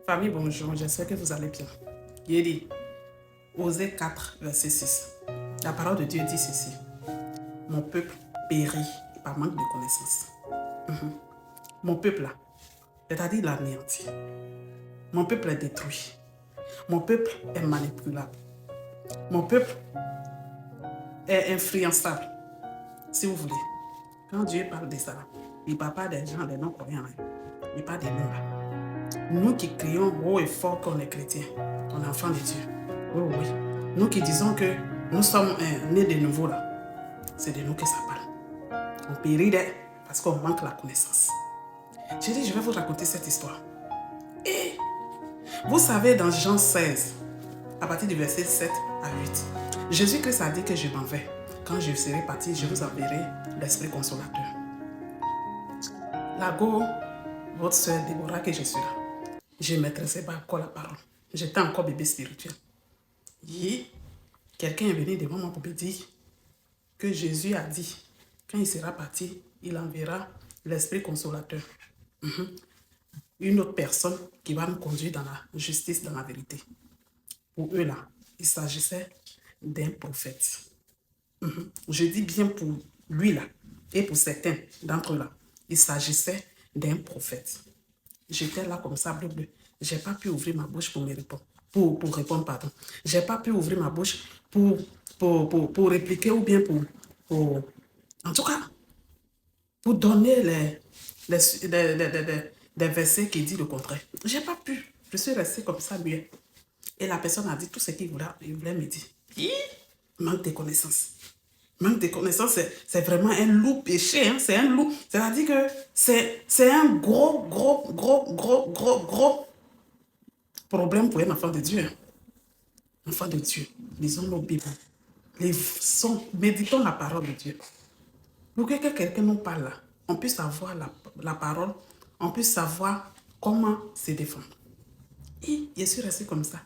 Famille, bonjour, j'espère que vous allez bien. Il dit, Osée 4, verset 6. La parole de Dieu dit ceci. Mon peuple périt par manque de connaissance. Mon peuple, là, c'est-à-dire l'anéanti. Mon peuple est détruit. Mon peuple est manipulable. Mon peuple est influençable. Si vous voulez. Quand Dieu parle de ça, il ne parle pas des gens, des non-croyants. Il parle des nous-là. Nous qui crions haut et fort qu'on est chrétiens, on est enfants de Dieu. Oui, oui. Nous qui disons que nous sommes nés de nouveau là, c'est de nous que ça parle. On périt parce qu'on manque la connaissance. J'ai dit, je vais vous raconter cette histoire. Et vous savez, dans Jean 16, à partir du verset 7 à 8, Jésus-Christ a dit que je m'en vais. Quand je serai parti, je vous enverrai l'Esprit consolateur. Là-haut, votre soeur Déborah, que je suis là, je ne maîtrisais pas encore la parole. J'étais encore bébé spirituel. Et quelqu'un est venu devant moi pour me dire que Jésus a dit, quand il sera parti, il enverra l'Esprit consolateur. Une autre personne qui va nous conduire dans la justice, dans la vérité. Pour eux là, il s'agissait d'un prophète. Je dis bien pour lui là, et pour certains d'entre eux là, il s'agissait d'un prophète. J'étais là comme ça, bleu. Je n'ai pas pu ouvrir ma bouche pour me répondre. Pour répondre, pardon. Je n'ai pas pu ouvrir ma bouche pour répliquer ou bien en tout cas, pour donner des versets qui disent le contraire. Je n'ai pas pu. Je suis restée comme ça, muet. Et la personne a dit tout ce qu'il voulait me dire. Manque de connaissances. Manque de connaissances, c'est vraiment un lourd péché. Hein? C'est un lourd. C'est-à-dire que c'est un gros problème pour un enfant de Dieu. Enfant de Dieu, lisons nos Bibles. Méditons la parole de Dieu. Pour que quelqu'un nous parle là, on puisse savoir la parole, on puisse savoir comment se défendre. Et je suis restée comme ça.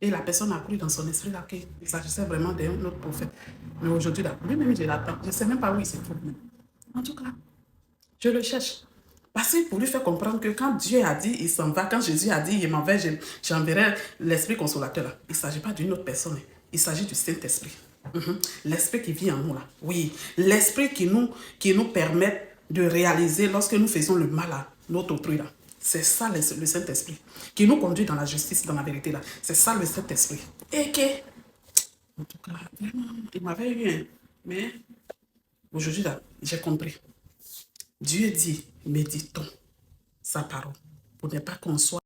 Et la personne a cru dans son esprit là qu'il s'agissait vraiment d'un autre prophète. Mais aujourd'hui, lui-même, je l'attends. Je ne sais même pas où il se trouve. En tout cas, je le cherche. Parce que pour lui faire comprendre que quand Dieu a dit, il s'en va. Quand Jésus a dit, il m'en va, j'enverrai l'Esprit consolateur. Là. Il ne s'agit pas d'une autre personne. Il s'agit du Saint-Esprit. L'Esprit qui vit en nous là. Oui, l'Esprit qui nous permet de réaliser lorsque nous faisons le mal à notre autrui là. C'est ça le Saint-Esprit qui nous conduit dans la justice, dans la vérité là. C'est ça le Saint-Esprit. Et que, en tout cas, il m'avait eu un. Mais aujourd'hui là, j'ai compris. Dieu dit, méditons sa parole pour ne pas qu'on soit